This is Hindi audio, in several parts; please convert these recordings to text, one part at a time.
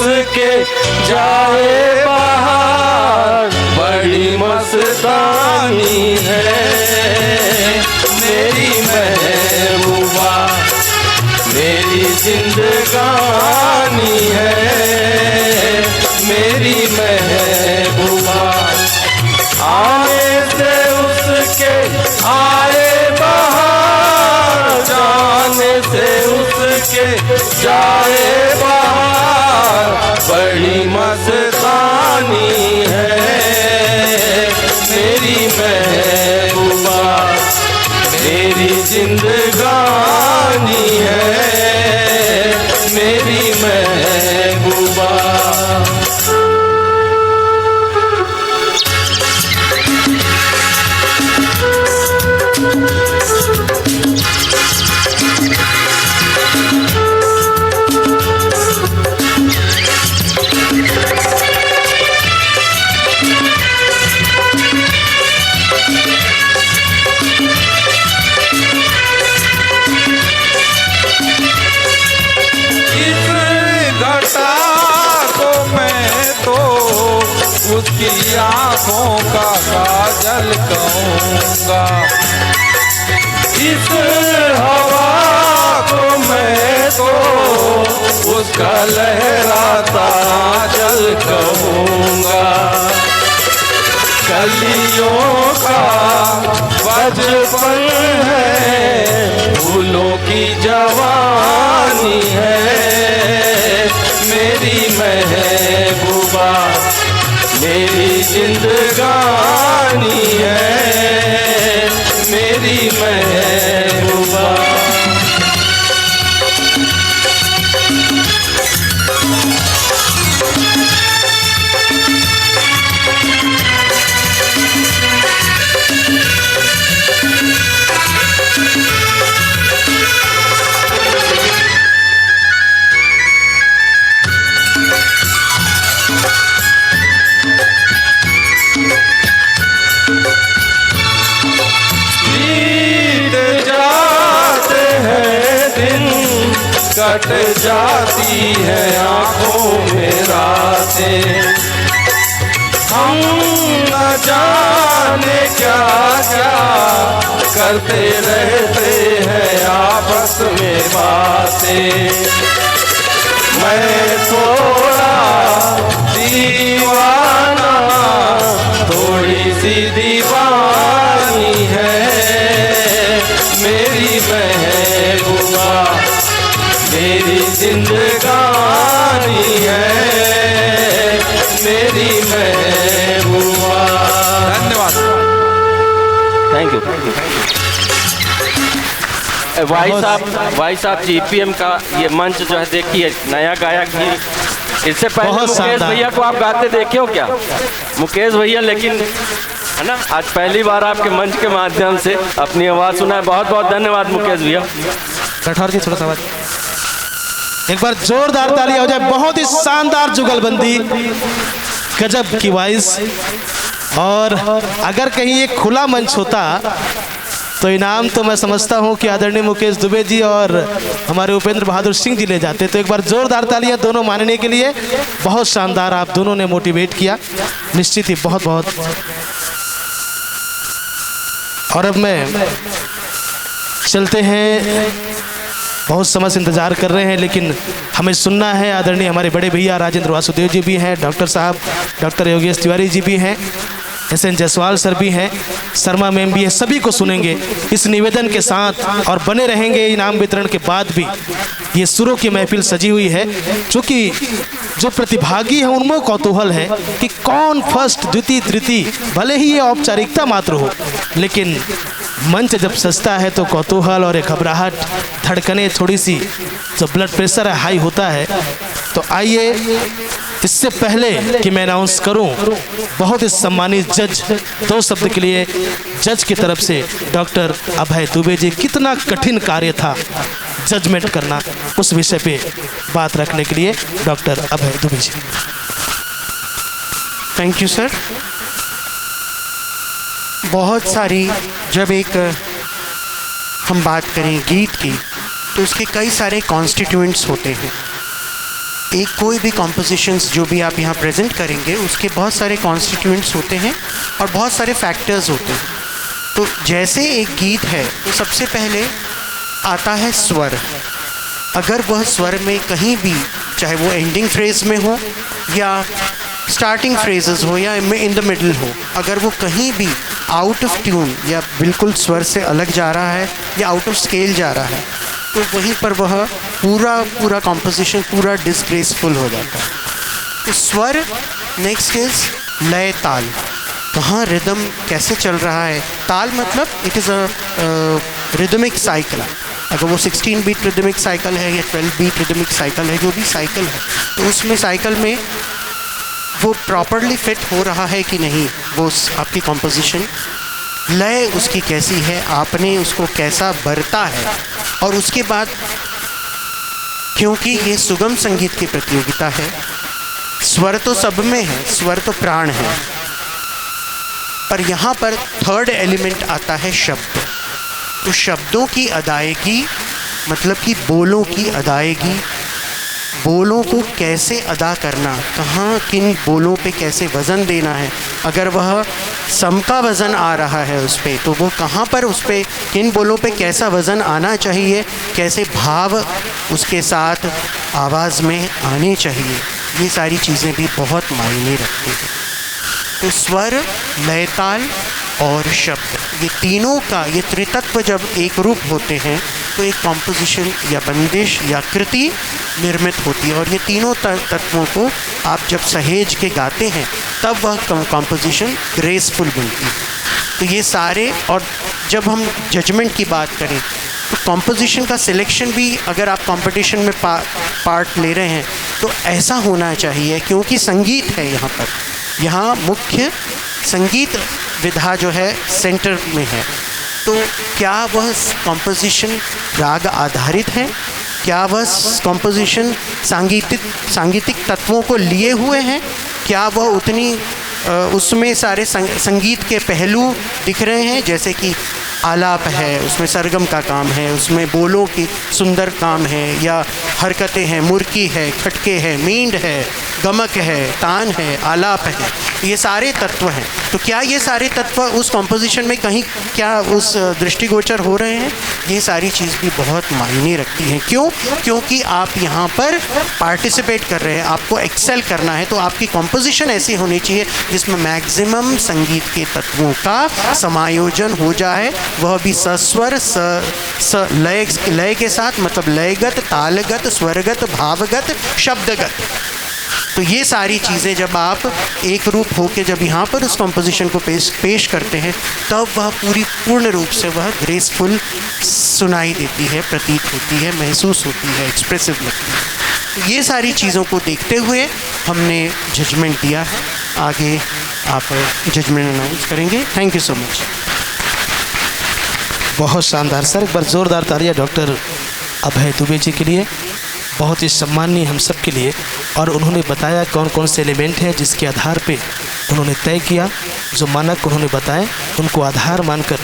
उसके जाए बाहर, बड़ी मस्तानी है मेरी महबूबा, मेरी जिंदगानी है मेरी महबूबा। आने से उसके आए बाहर, जाने से उसके जाए बाहर, बड़ी मस्तानी है मेरी महबूबा, मेरी जिंदगानी है मेरी महबूबा। उसकी आँखों का काजल कहूँगा, इस हवा को मैं तो उसका लहराता आंचल कहूँगा। कलियों का बचपन है, फूलों की जवानी है मेरी महबूबा, मेरी जिंदगानी है मेरी महबूबा। कट जाती है आँखों में रातें, हम न जाने क्या क्या करते रहते हैं आपस में बातें। मैं थोड़ा दीवाना, थोड़ी सी दीवानी है मेरी महबूबा, मेरी जिंदगानी है मेरी महबूबा। धन्यवाद, थैंक यू। भाई साहब जीपीएम का ये मंच जो है देखिए, नया गायक भी, इससे पहले मुकेश भैया को आप गाते देखे हो क्या? मुकेश भैया, लेकिन है ना, आज पहली बार आपके मंच के माध्यम से अपनी आवाज़ सुना है। बहुत बहुत धन्यवाद मुकेश भैया। कठौर जी थोड़ा सा आवाज, एक बार जोरदार ताली हो जाए। बहुत ही शानदार जुगलबंदी, गजब की वॉइस। और अगर कहीं एक खुला मंच होता तो इनाम तो मैं समझता हूं कि आदरणीय मुकेश दुबे जी और हमारे उपेंद्र बहादुर सिंह जी ले जाते। तो एक बार जोरदार तालियां दोनों मानने के लिए। बहुत शानदार, आप दोनों ने मोटिवेट किया निश्चित ही, बहुत बहुत। और अब मैं चलते हैं, बहुत समय से इंतज़ार कर रहे हैं लेकिन हमें सुनना है। आदरणीय हमारे बड़े भैया राजेंद्र वासुदेव जी भी हैं, डॉक्टर साहब डॉक्टर योगेश तिवारी जी भी हैं, SN जायसवाल सर भी हैं, शर्मा मैम भी है, सभी को सुनेंगे इस निवेदन के साथ और बने रहेंगे। इनाम वितरण के बाद भी ये सुरों की महफिल सजी हुई है, क्योंकि जो प्रतिभागी हैं उनमें कौतूहल है कि कौन फर्स्ट, द्वितीय, तृतीय, भले ही ये औपचारिकता मात्र हो, लेकिन मंच जब सजता है तो कौतूहल और एक घबराहट, धड़कने थोड़ी सी, जो ब्लड प्रेशर है हाई होता है। तो आइए, इससे पहले कि मैं अनाउंस करूं, बहुत ही सम्मानित जज, 2 शब्द के लिए जज की तरफ से डॉक्टर अभय दुबे जी। कितना कठिन कार्य था जजमेंट करना, उस विषय पे बात रखने के लिए doctor Abhay Dubey ji. Thank you sir. बहुत सारी, जब एक हम बात करें गीत की, तो उसके कई सारे कॉन्स्टिट्यूएंट्स होते हैं। एक कोई भी कॉम्पोजिशंस जो भी आप यहाँ प्रेजेंट करेंगे उसके बहुत सारे कॉन्स्टिट्यूएंट्स होते हैं और बहुत सारे फैक्टर्स होते हैं। तो जैसे एक गीत है तो सबसे पहले आता है स्वर। अगर वह स्वर में कहीं भी, चाहे वो एंडिंग फ्रेज में हो या स्टार्टिंग फ्रेजेस हो या इन द मिडल हो, अगर वो कहीं भी आउट ऑफ ट्यून या बिल्कुल स्वर से अलग जा रहा है या आउट ऑफ स्केल जा रहा है, तो वहीं पर वह पूरा कॉम्पोजिशन पूरा डिसग्रेसफुल हो जाता है। तो स्वर, नेक्स्ट इज लय ताल, कहाँ रिदम कैसे चल रहा है। ताल मतलब it is a rhythmic cycle. अगर वो 16 बीट रिदमिक साइकिल है या 12 बीट रिदमिक साइकिल है, जो भी साइकिल है, तो उसमें साइकिल में वो प्रॉपरली फिट हो रहा है कि नहीं, वो आपकी कॉम्पोजिशन, लय उसकी कैसी है, आपने उसको कैसा बरता है। और उसके बाद, क्योंकि ये सुगम संगीत की प्रतियोगिता है, स्वर तो सब में है, स्वर तो प्राण है, पर यहाँ पर थर्ड एलिमेंट आता है शब्द। तो शब्दों की अदायगी, मतलब कि बोलों की अदायगी, बोलों को कैसे अदा करना, कहाँ किन बोलों पे कैसे वज़न देना है। अगर वह सम का वज़न आ रहा है उस पर, तो वो कहाँ पर उस पर किन बोलों पे कैसा वज़न आना चाहिए, कैसे भाव उसके साथ आवाज़ में आने चाहिए, ये सारी चीज़ें भी बहुत मायने रखती हैं। तो स्वर, लय, ताल और शब्द, ये तीनों का, ये त्रितत्व जब एक रूप होते हैं तो एक कॉम्पोजिशन या बंदिश या कृति निर्मित होती है। और ये तीनों तत्वों को आप जब सहेज के गाते हैं तब वह कॉम्पोजिशन ग्रेसफुल बनती है। तो ये सारे, और जब हम जजमेंट की बात करें तो कॉम्पोजिशन का सिलेक्शन भी, अगर आप कंपटीशन में पार्ट ले रहे हैं तो ऐसा होना चाहिए, क्योंकि संगीत है यहाँ पर, यहाँ मुख्य संगीत विधा जो है सेंटर में है। तो क्या वह कॉम्पोजिशन राग आधारित है, क्या वह कॉम्पोजिशन सांगीतिक तत्वों को लिए हुए हैं, क्या वह उतनी उसमें सारे संगीत के पहलू दिख रहे हैं, जैसे कि आलाप है, उसमें सरगम का काम है, उसमें बोलों की सुंदर काम है, या हरकतें हैं, मुर्की है, खटके हैं, मींड है, गमक है, तान है, आलाप है, ये सारे तत्व हैं। तो क्या ये सारे तत्व उस कॉम्पोजिशन में कहीं क्या उस दृष्टिगोचर हो रहे हैं, ये सारी चीज़ भी बहुत मायने रखती हैं। क्यों? क्योंकि आप यहाँ पर पार्टिसिपेट कर रहे हैं, आपको एक्सेल करना है, तो आपकी कॉम्पोजिशन ऐसी होनी चाहिए जिसमें मैक्सिमम संगीत के तत्वों का समायोजन हो जाए, वह भी सस्वर लय के साथ, मतलब लयगत, तालगत, स्वरगत, भावगत, शब्दगत। तो ये सारी चीज़ें जब आप एक रूप होकर जब यहाँ पर उस कॉम्पोजिशन को पेश करते हैं, तब वह पूर्ण रूप से वह ग्रेसफुल सुनाई देती है, प्रतीत होती है, महसूस होती है, एक्सप्रेसिव लगती है। तो ये सारी चीज़ों को देखते हुए हमने जजमेंट दिया है। आगे आप जजमेंट अनाउंस करेंगे। Thank you so much. बहुत शानदार सर, एक बार ज़ोरदार तालियां डॉक्टर अभय दुबे जी के लिए, बहुत ही सम्माननीय हम सब के लिए। और उन्होंने बताया कौन कौन से एलिमेंट हैं जिसके आधार पे उन्होंने तय किया, जो मानक उन्होंने बताए उनको आधार मानकर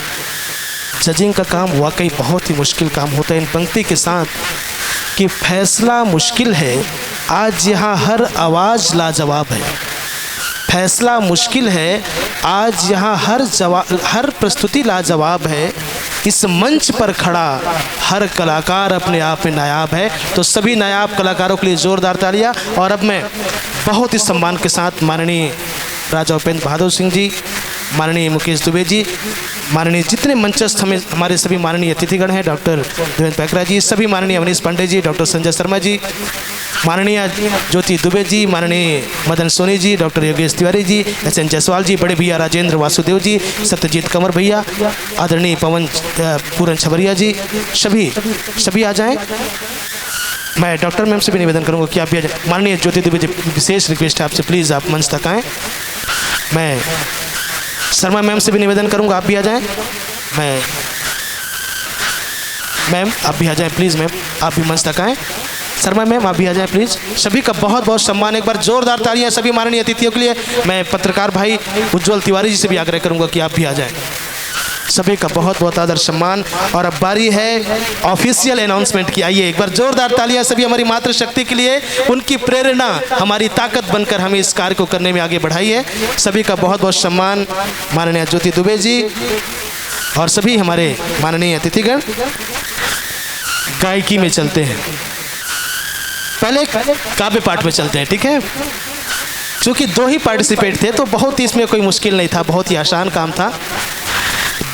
जजिंग का काम वाकई बहुत ही मुश्किल काम होता है। इन पंक्ति के साथ कि फैसला मुश्किल है, आज यहाँ हर आवाज़ लाजवाब है। फैसला मुश्किल है, आज यहाँ हर प्रस्तुति लाजवाब है। इस मंच पर खड़ा हर कलाकार अपने आप में नायाब है। तो सभी नायाब कलाकारों के लिए ज़ोरदार तालियां। और अब मैं बहुत ही सम्मान के साथ माननीय राजा उपेंद्र बहादुर सिंह जी, माननीय मुकेश दुबे जी, माननीय जितने मंचस्थ हमारे सभी माननीय अतिथिगण हैं, डॉक्टर देवेंद्र पैकरा जी, सभी माननीय अवनीश पांडे जी, डॉक्टर संजय शर्मा जी, माननीय ज्योति दुबे जी, माननीय मदन सोनी जी, डॉक्टर योगेश तिवारी जी, SN जायसवाल जी, बड़े भैया राजेंद्र वासुदेव जी, सत्यजीत कंवर भैया, आदरणीय पूरन छबरिया जी, सभी आ जाएं। मैं डॉक्टर मैम से भी निवेदन करूंगा कि आप भी आ जाएं। माननीय ज्योति दुबे जी, विशेष रिक्वेस्ट है आपसे, प्लीज़ आप मंच तक आएँ। मैं शर्मा मैम से भी निवेदन करूंगा, आप भी आ जाएं। मैम आप भी आ जाएं प्लीज़, मैम आप भी मंच तक आएँ। शर्मा मैम आप भी आ जाएं प्लीज़। सभी का बहुत बहुत सम्मान, एक बार जोरदार तालियां सभी माननीय अतिथियों के लिए। मैं पत्रकार भाई उज्जवल तिवारी जी से भी आग्रह करूंगा कि आप भी आ जाएं। सभी का बहुत बहुत आदर सम्मान। और अब बारी है ऑफिशियल अनाउंसमेंट की। आइए एक बार जोरदार तालियां सभी हमारी मातृशक्ति के लिए। उनकी प्रेरणा हमारी ताकत बनकर हमें इस कार्य को करने में आगे बढ़ाई है। सभी का बहुत बहुत सम्मान माननीय ज्योति दुबे जी और सभी हमारे माननीय अतिथिगण। गायकी में चलते हैं, पहले काव्य पाठ में चलते हैं, ठीक है। क्योंकि 2 ही पार्टिसिपेट थे तो बहुत ही इसमें कोई मुश्किल नहीं था, बहुत ही आसान काम था।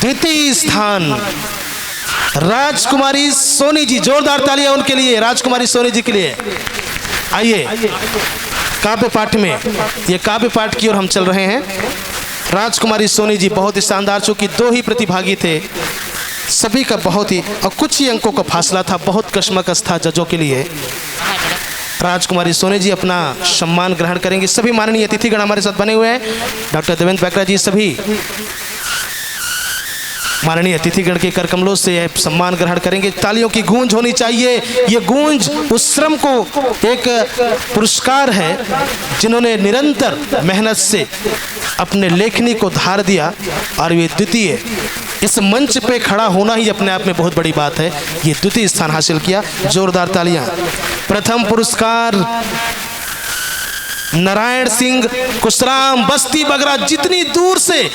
द्वितीय स्थान राजकुमारी सोनी जी, जोरदार तालियां उनके लिए, राजकुमारी सोनी जी के लिए। आइए काव्य पाठ में, ये काव्य पाठ की ओर हम चल रहे हैं। राजकुमारी सोनी जी बहुत ही शानदार, चूंकि 2 ही प्रतिभागी थे, सभी का बहुत ही और कुछ ही अंकों का फासला था, बहुत कशमकश था जजों के लिए। राजकुमारी सोनी जी अपना सम्मान ग्रहण करेंगे। सभी माननीय अतिथिगण हमारे साथ बने हुए हैं, डॉक्टर देवेंद्र बैकरा जी, सभी माननीय अतिथिगण के कर कमलों से सम्मान ग्रहण करेंगे। तालियों की गूंज होनी चाहिए। ये गूंज उस श्रम को एक पुरस्कार है जिन्होंने निरंतर मेहनत से अपने लेखनी को धार दिया और वे द्वितीय, इस मंच पे खड़ा होना ही अपने आप में बहुत बड़ी बात है। ये द्वितीय स्थान हासिल किया, जोरदार तालियां। प्रथम पुरस्कार नारायण सिंह कुशराम, बस्ती बगरा। जितनी दूर से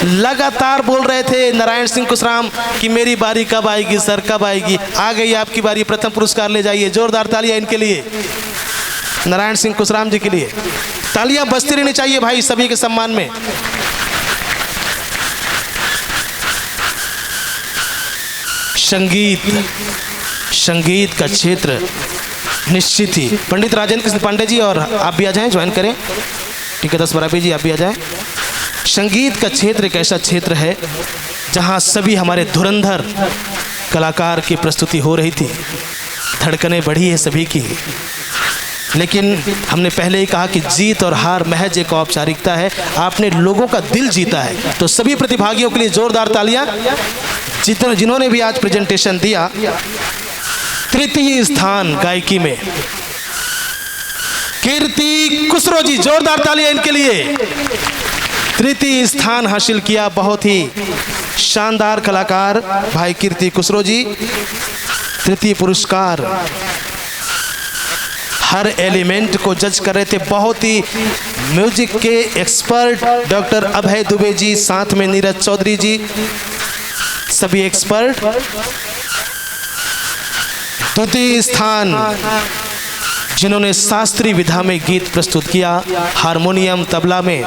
लगातार बोल रहे थे नारायण सिंह कुशराम कि मेरी बारी कब आएगी सर, कब आएगी। आ गई आपकी बारी, प्रथम पुरस्कार ले जाइए। जोरदार तालियां इनके लिए, नारायण सिंह कुशराम जी के लिए। तालियां बजती रहनी चाहिए भाई सभी के सम्मान में। संगीत का क्षेत्र निश्चित ही पंडित राजेंद्र कृष्ण पांडे जी और आप भी आ जाएं, ज्वाइन करें, ठीक है। 10 बराबर जी आप भी आ जाएं। संगीत का क्षेत्र एक ऐसा क्षेत्र है जहां सभी हमारे धुरंधर कलाकार की प्रस्तुति हो रही थी। धड़कनें बढ़ी है सभी की, लेकिन हमने पहले ही कहा कि जीत और हार महज एक औपचारिकता है। आपने लोगों का दिल जीता है, तो सभी प्रतिभागियों के लिए जोरदार तालियां। जिन्होंने भी आज प्रेजेंटेशन दिया। तृतीय स्थान गायकी में कीर्ति कुसरो जी, जोरदार तालियां इनके लिए। तृतीय स्थान हासिल किया, बहुत ही शानदार कलाकार भाई कीर्ति कुसरो जी। तृतीय पुरस्कार। हर एलिमेंट को जज कर रहे थे, बहुत ही म्यूजिक के एक्सपर्ट डॉक्टर अभय दुबे जी, साथ में नीरज चौधरी जी, सभी एक्सपर्ट। द्वितीय स्थान जिन्होंने शास्त्रीय विधा में गीत प्रस्तुत किया, हारमोनियम तबला में,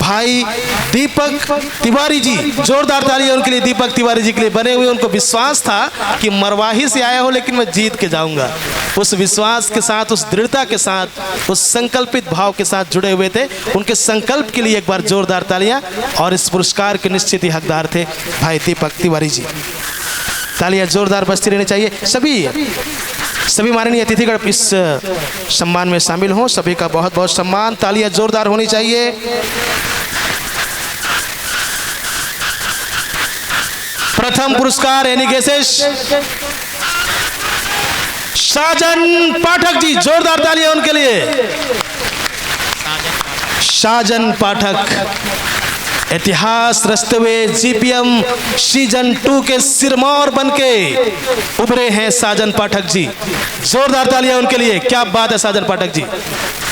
भाई दीपक तिवारी जी। जोरदार तालियां उनके लिए, दीपक तिवारी जी के लिए। बने हुए उनको विश्वास था कि मरवाही से आया हो लेकिन मैं जीत के जाऊंगा। उस विश्वास के साथ, उस दृढ़ता के साथ, उस संकल्पित भाव के साथ जुड़े हुए थे। उनके संकल्प के लिए एक बार जोरदार तालियां। और इस पुरस्कार के निश्चित ही हकदार थे भाई दीपक तिवारी जी। तालियां जोरदार बजती रहनी चाहिए। सभी माननीय अतिथिगण इस सम्मान में शामिल हों, सभी का बहुत बहुत सम्मान। तालियां जोरदार होनी चाहिए। प्रथम पुरस्कार एनिगेसेस साजन पाठक जी, जोरदार तालियां उनके लिए। साजन पाठक इतिहास रचते हुए जीपीएम सीजन 2 के सिरमौर बनके उभरे हैं साजन पाठक जी। जोरदार तालियां उनके लिए। क्या बात है साजन पाठक जी।